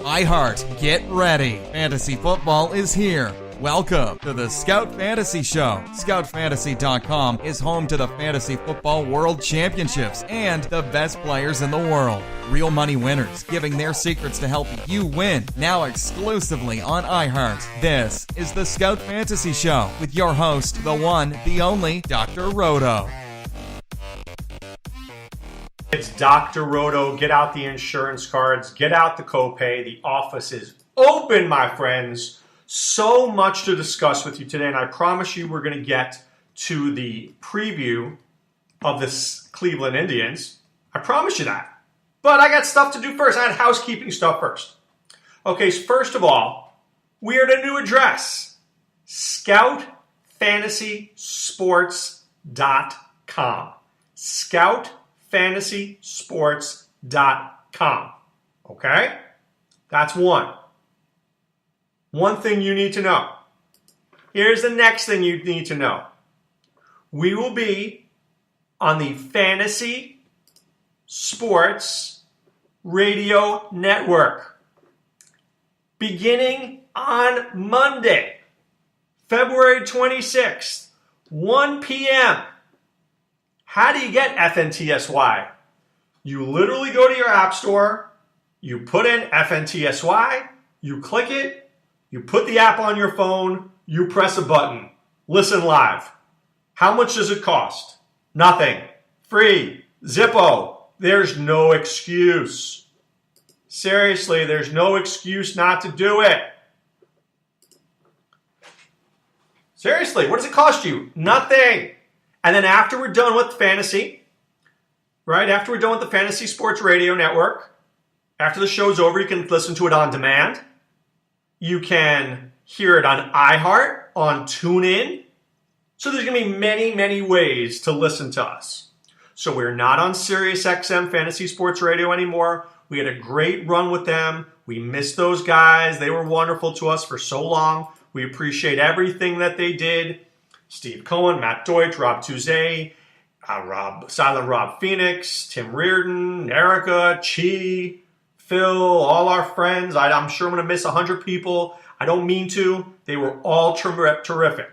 iHeart, get ready. Fantasy football is here. Welcome to the Scout Fantasy Show. ScoutFantasy.com is home to the Fantasy Football World Championships and the best players in the world. Real money winners giving their secrets to help you win. Now exclusively on iHeart. This is the Scout Fantasy Show with your host, the one, the only, Dr. Roto. It's Dr. Roto. Get out the insurance cards. Get out the copay. The office is open, my friends. So much to discuss with you today, and I promise you we're going to get to the preview of the Cleveland Indians. I promise you that. But I got stuff to do first. I had housekeeping stuff first. Okay, so first of all, we are at a new address, ScoutFantasySports.com. ScoutFantasySports.com. Okay? That's one. One thing you need to know. Here's the next thing you need to know. We will be on the Fantasy Sports Radio Network beginning on Monday, February 26th, 1 p.m. How do you get FNTSY? You literally go to your app store, you put in FNTSY, you click it, you put the app on your phone, you press a button. Listen live. How much does it cost? Nothing. Free. Zippo. There's no excuse. Seriously, there's no excuse not to do it. Seriously, what does it cost you? Nothing. And then after we're done with fantasy, right? After we're done with the Fantasy Sports Radio Network, after the show's over, you can listen to it on demand. You can hear it on iHeart, on TuneIn. So there's going to be many, many ways to listen to us. So we're not on SiriusXM Fantasy Sports Radio anymore. We had a great run with them. We missed those guys. They were wonderful to us for so long. We appreciate everything that they did. Steve Cohen, Matt Deutsch, Rob Touzé, Silent Rob Phoenix, Tim Reardon, Erica, Chi, Phil, all our friends. I'm sure I'm going to miss 100 people. I don't mean to. They were all terrific.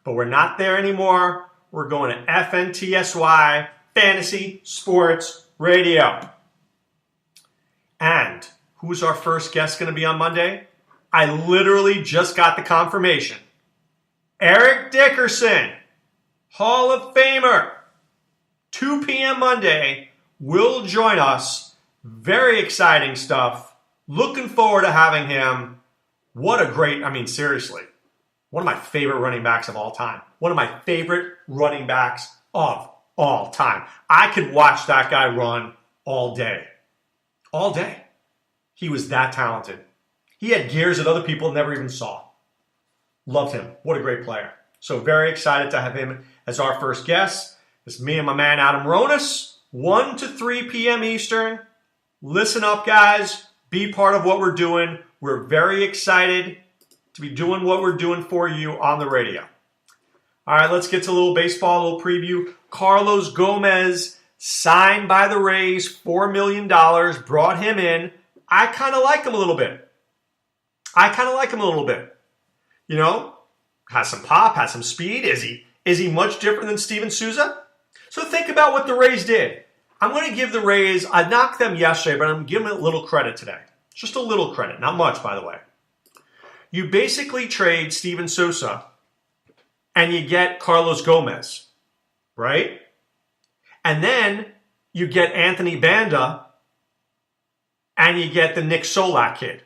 But we're not there anymore. We're going to FNTSY, Fantasy Sports Radio. And who's our first guest going to be on Monday? I literally just got the confirmation. Eric Dickerson, Hall of Famer, 2 p.m. Monday, will join us. Very exciting stuff. Looking forward to having him. What a great, seriously, one of my favorite running backs of all time. One of my favorite running backs of all time. I could watch that guy run all day. All day. He was that talented. He had gears that other people never even saw. Loved him. What a great player. So very excited to have him as our first guest. It's me and my man Adam Ronis, 1 to 3 p.m. Eastern. Listen up, guys. Be part of what we're doing. We're very excited to be doing what we're doing for you on the radio. All right, let's get to a little baseball, a little preview. Carlos Gomez, signed by the Rays, $4 million, brought him in. I kind of like him a little bit. You know, has some pop, has some speed. Is he much different than Steven Souza? So think about what the Rays did. I'm going to give the Rays, I knocked them yesterday, but I'm going to give them a little credit today. Just a little credit, not much, by the way. You basically trade Steven Souza and you get Carlos Gomez, right? And then you get Anthony Banda and you get the Nick Solak kid.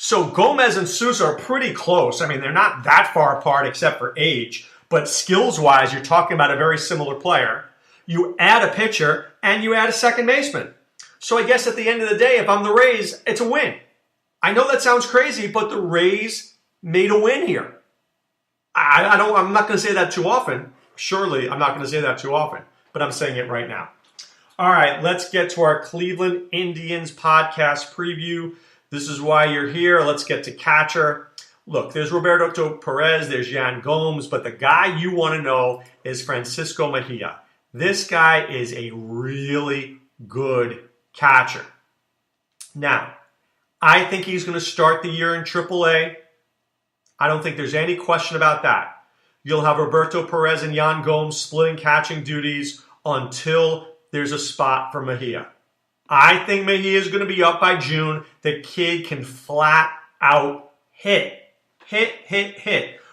So Gomez and Souza are pretty close. They're not that far apart except for age, but skills-wise, you're talking about a very similar player. You add a pitcher, and you add a second baseman. So I guess at the end of the day, if I'm the Rays, it's a win. I know that sounds crazy, but the Rays made a win here. I'm not going to say that too often. Surely I'm not going to say that too often, but I'm saying it right now. All right, let's get to our Cleveland Indians podcast preview. This is why you're here. Let's get to catcher. Look, there's Roberto Perez, there's Yan Gomes, but the guy you want to know is Francisco Mejia. This guy is a really good catcher. Now, I think he's going to start the year in AAA. I don't think there's any question about that. You'll have Roberto Perez and Yan Gomes splitting catching duties until there's a spot for Mejia. I think Mejia is going to be up by June. The kid can flat out hit.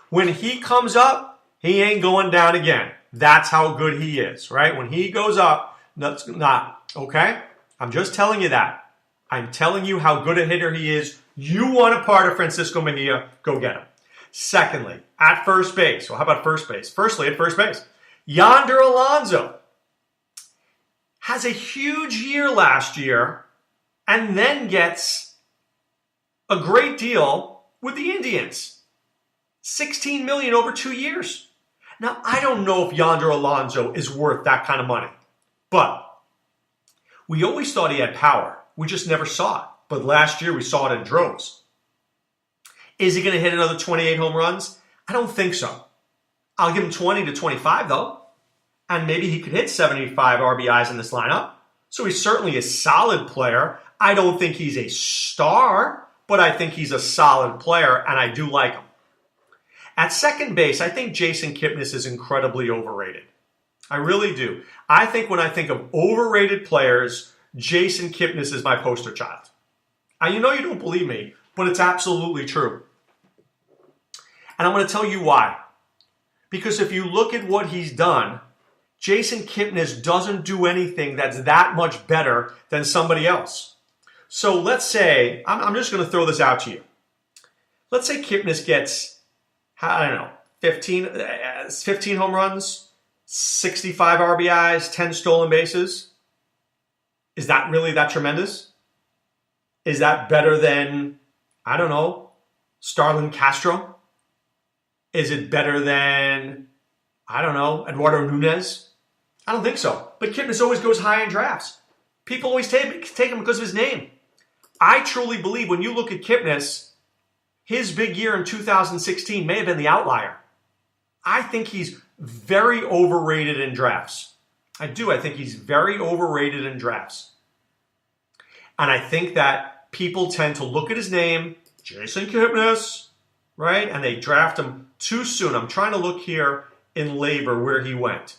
When he comes up, he ain't going down again. That's how good he is, right? When he goes up, that's not, okay? I'm just telling you that. I'm telling you how good a hitter he is. You want a part of Francisco Mejia, go get him. Secondly, at first base. Well, how about first base? Firstly, at first base, Yonder Alonso has a huge year last year and then gets a great deal with the Indians. $16 million over 2 years. Now, I don't know if Yonder Alonso is worth that kind of money, but we always thought he had power. We just never saw it. But last year we saw it in droves. Is he going to hit another 28 home runs? I don't think so. I'll give him 20 to 25 though. And maybe he could hit 75 RBIs in this lineup. So he's certainly a solid player. I don't think he's a star, but I think he's a solid player and I do like him. At second base, I think Jason Kipnis is incredibly overrated. I really do. I think when I think of overrated players, Jason Kipnis is my poster child. You know you don't believe me, but it's absolutely true. And I'm going to tell you why. Because if you look at what he's done, Jason Kipnis doesn't do anything that's that much better than somebody else. So let's say, I'm just going to throw this out to you. Let's say Kipnis gets, I don't know, 15 home runs, 65 RBIs, 10 stolen bases. Is that really that tremendous? Is that better than, I don't know, Starlin Castro? Is it better than, I don't know, Eduardo Nunez? I don't think so. But Kipnis always goes high in drafts. People always take him because of his name. I truly believe when you look at Kipnis, his big year in 2016 may have been the outlier. I think he's very overrated in drafts. I do. I think he's very overrated in drafts. And I think that people tend to look at his name, Jason Kipnis, right? And they draft him too soon. I'm trying to look here in labor where he went.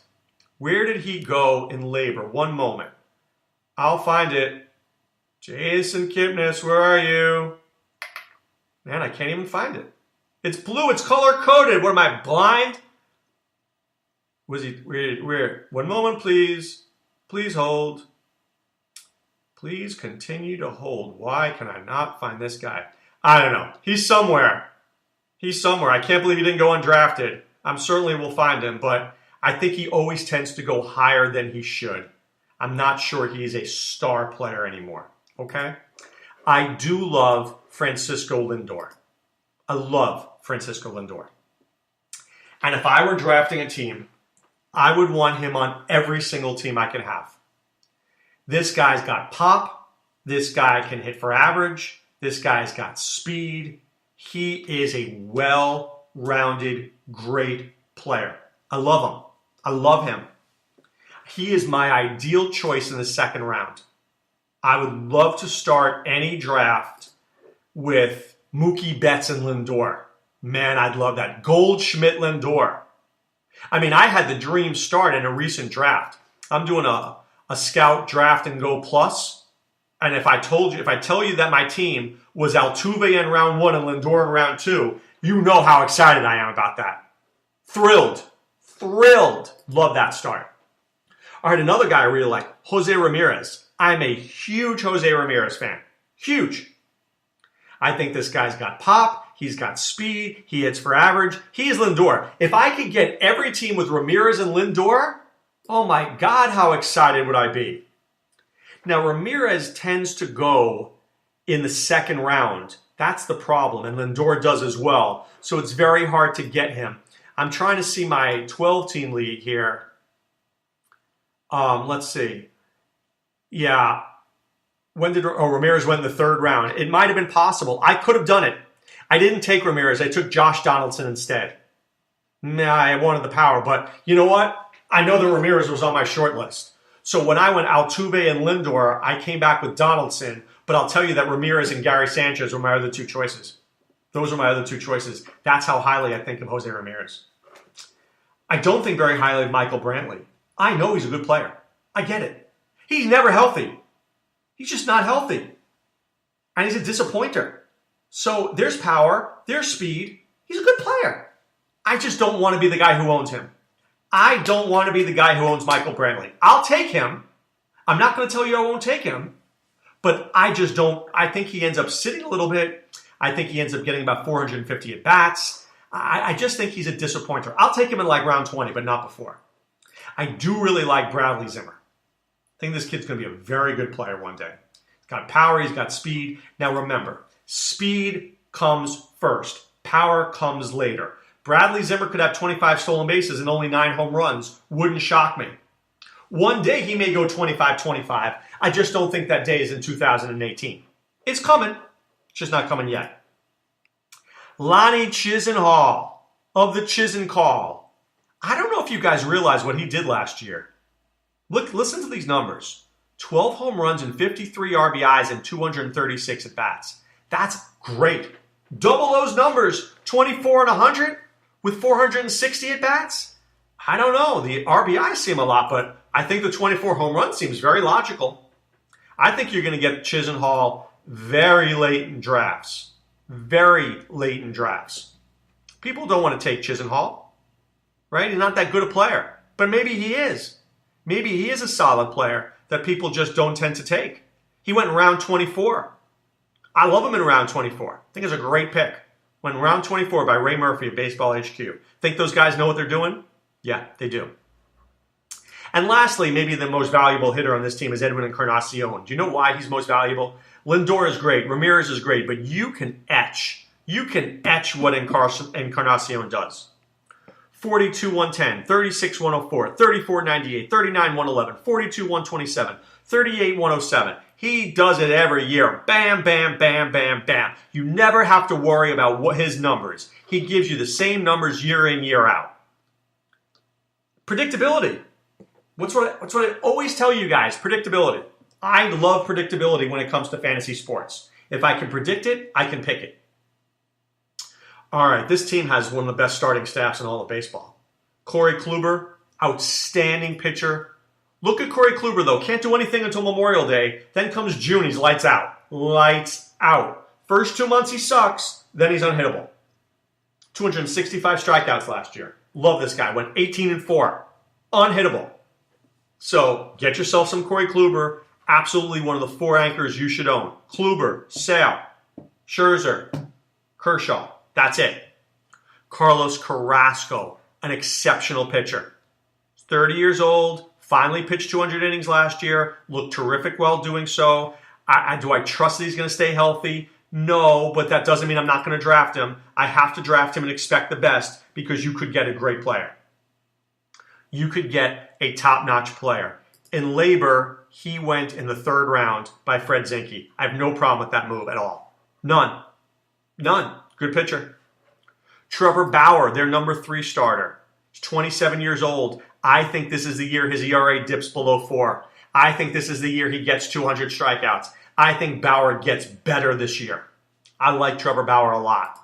Where did he go in labor? One moment. I'll find it. Jason Kipnis, where are you? Man, I can't even find it. It's blue. It's color-coded. What am I, blind? Was he, where? One moment, please. Please hold. Please continue to hold. Why can I not find this guy? I don't know. He's somewhere. He's somewhere. I can't believe he didn't go undrafted. I'm certainly will find him, but I think he always tends to go higher than he should. I'm not sure he's a star player anymore. Okay? I do love Francisco Lindor. I love Francisco Lindor. And if I were drafting a team, I would want him on every single team I can have. This guy's got pop. This guy can hit for average. This guy's got speed. He is a well-rounded, great player. I love him. I love him. He is my ideal choice in the second round. I would love to start any draft with Mookie Betts and Lindor. Man, I'd love that. Goldschmidt Lindor. I mean, I had the dream start in a recent draft. I'm doing a scout draft and go plus. And if I tell you that my team was Altuve in round 1 and Lindor in round 2, you know how excited I am about that. Thrilled. Love that start. All right, another guy I really like, Jose Ramirez. I'm a huge Jose Ramirez fan. Huge. I think this guy's got pop. He's got speed. He hits for average. He is Lindor. If I could get every team with Ramirez and Lindor, oh my God, how excited would I be? Now, Ramirez tends to go in the second round. That's the problem, and Lindor does as well. So it's very hard to get him. I'm trying to see my 12-team league here. Let's see. Yeah. Ramirez went in the third round. It might have been possible. I could have done it. I didn't take Ramirez. I took Josh Donaldson instead. Nah, I wanted the power, but you know what? I know that Ramirez was on my short list. So when I went Altuve and Lindor, I came back with Donaldson, but I'll tell you that Ramirez and Gary Sanchez were my other two choices. Those are my other two choices. That's how highly I think of Jose Ramirez. I don't think very highly of Michael Brantley. I know he's a good player. I get it. He's never healthy. He's just not healthy. And he's a disappointer. So there's power, there's speed. He's a good player. I just don't want to be the guy who owns him. I don't want to be the guy who owns Michael Brantley. I'll take him. I'm not going to tell you I won't take him. But I just don't. I think he ends up sitting a little bit. I think he ends up getting about 450 at-bats. I just think he's a disappointer. I'll take him in like round 20, but not before. I do really like Bradley Zimmer. I think this kid's going to be a very good player one day. He's got power. He's got speed. Now remember, speed comes first. Power comes later. Bradley Zimmer could have 25 stolen bases and only 9 home runs. Wouldn't shock me. One day he may go 25-25. I just don't think that day is in 2018. It's coming. It's just not coming yet. Lonnie Chisenhall of the Chisen Call. I don't know if you guys realize what he did last year. Listen to these numbers. 12 home runs and 53 RBIs and 236 at-bats. That's great. Double those numbers, 24 and 100 with 460 at-bats. I don't know. The RBIs seem a lot, but I think the 24 home runs seems very logical. I think you're going to get Chisenhall very late in drafts. Very late in drafts. People don't want to take Chisenhall, right? He's not that good a player, but maybe he is. Maybe he is a solid player that people just don't tend to take. He went in round 24. I love him in round 24. I think it's a great pick. Went in round 24 by Ray Murphy of Baseball HQ. Think those guys know what they're doing? Yeah, they do. And lastly, maybe the most valuable hitter on this team is Edwin Encarnacion. Do you know why he's most valuable? Lindor is great, Ramirez is great, but you can etch what Encarnacion does. 42-110, 36-104, 34-98, 39-111, 42-127, 38-107. He does it every year. Bam, bam, bam, bam, bam. You never have to worry about what his numbers. He gives you the same numbers year in, year out. Predictability. What's what I always tell you guys, predictability. I love predictability when it comes to fantasy sports. If I can predict it, I can pick it. All right, this team has one of the best starting staffs in all of baseball. Corey Kluber, outstanding pitcher. Look at Corey Kluber, though. Can't do anything until Memorial Day. Then comes June, he's lights out. Lights out. First 2 months he sucks, then he's unhittable. 265 strikeouts last year. Love this guy. Went 18-4. Unhittable. So get yourself some Corey Kluber. Absolutely one of the 4 anchors you should own. Kluber, Sale, Scherzer, Kershaw. That's it. Carlos Carrasco, an exceptional pitcher. 30 years old, finally pitched 200 innings last year, looked terrific while doing so. Do I trust that he's going to stay healthy? No, but that doesn't mean I'm not going to draft him. I have to draft him and expect the best because you could get a great player. You could get a top-notch player. In labor, he went in the 3rd round by Fred Zinke. I have no problem with that move at all. None. Good pitcher. Trevor Bauer, their number 3 starter. He's 27 years old. I think this is the year his ERA dips below 4. I think this is the year he gets 200 strikeouts. I think Bauer gets better this year. I like Trevor Bauer a lot.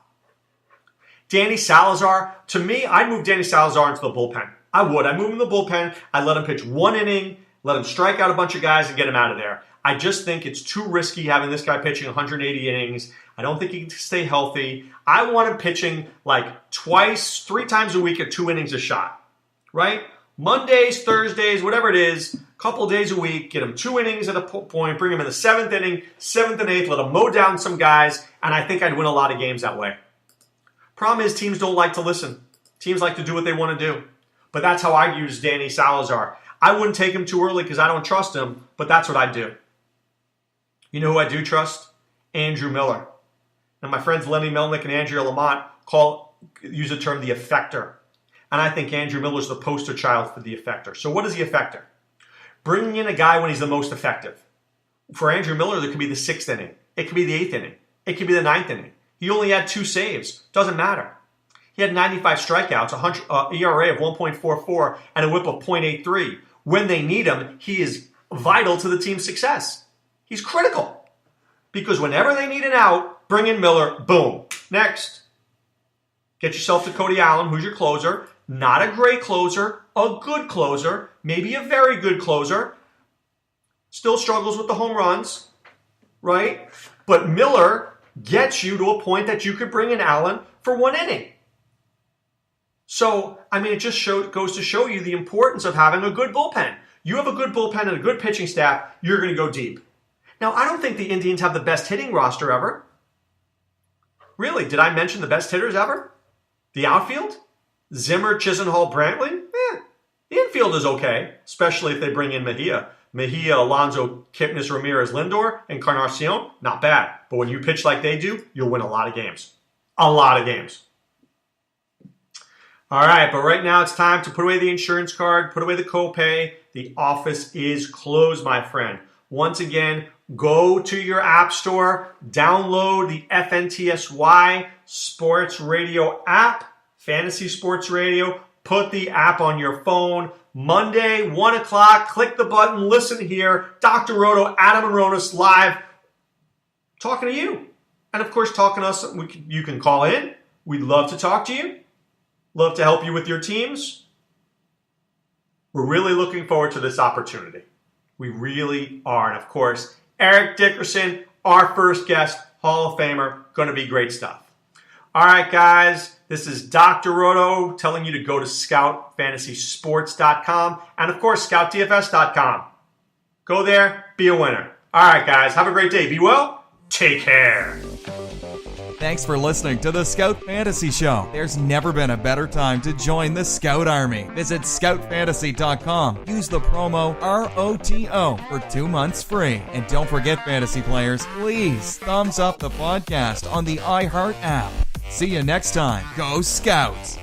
Danny Salazar, to me, I'd move Danny Salazar into the bullpen. I would. I'd move him in the bullpen. I'd let him pitch 1 inning, let him strike out a bunch of guys and get him out of there. I just think it's too risky having this guy pitching 180 innings. I don't think he can stay healthy. I want him pitching like 3 times a week at 2 innings a shot, right? Mondays, Thursdays, whatever it is, couple days a week, get him 2 innings at a point, bring him in the 7th inning, 7th and 8th, let him mow down some guys, and I think I'd win a lot of games that way. Problem is, teams don't like to listen. Teams like to do what they want to do. But that's how I use Danny Salazar. I wouldn't take him too early because I don't trust him, but that's what I'd do. You know who I do trust? Andrew Miller. Now, my friends Lenny Melnick and Andrea Lamont use the term the effector. And I think Andrew Miller's the poster child for the effector. So what is the effector? Bringing in a guy when he's the most effective. For Andrew Miller, there could be the 6th inning. It could be the 8th inning. It could be the 9th inning. He only had 2 saves. Doesn't matter. He had 95 strikeouts, ERA of 1.44, and a whip of .83. when they need him, he is vital to the team's success. He's critical. Because whenever they need an out, bring in Miller, boom. Next. Get yourself to Cody Allen, who's your closer. Not a great closer, a good closer, maybe a very good closer. Still struggles with the home runs, right? But Miller gets you to a point that you could bring in Allen for one inning. So, it just goes to show you the importance of having a good bullpen. You have a good bullpen and a good pitching staff, you're going to go deep. Now, I don't think the Indians have the best hitting roster ever. Really, did I mention the best hitters ever? The outfield? Zimmer, Chisenhall, Brantley? The infield is okay, especially if they bring in Mejia. Mejia, Alonso, Kipnis, Ramirez, Lindor, and Encarnacion, not bad. But when you pitch like they do, you'll win a lot of games. A lot of games. All right, but right now it's time to put away the insurance card, put away the copay. The office is closed, my friend. Once again, go to your app store, download the FNTSY Sports Radio app, Fantasy Sports Radio. Put the app on your phone. Monday, 1 o'clock, click the button, listen here. Dr. Roto, Adam and Ronas live, talking to you. And of course, talking to us, you can call in. We'd love to talk to you. Love to help you with your teams. We're really looking forward to this opportunity. We really are. And of course, Eric Dickerson, our first guest, Hall of Famer, going to be great stuff. All right, guys, this is Dr. Roto telling you to go to scoutfantasysports.com and, of course, scoutdfs.com. Go there, be a winner. All right, guys, have a great day. Be well. Take care. Thanks for listening to the Scout Fantasy Show. There's never been a better time to join the Scout Army. Visit scoutfantasy.com. Use the promo ROTO for 2 months free. And don't forget, fantasy players, please thumbs up the podcast on the iHeart app. See you next time. Go Scouts!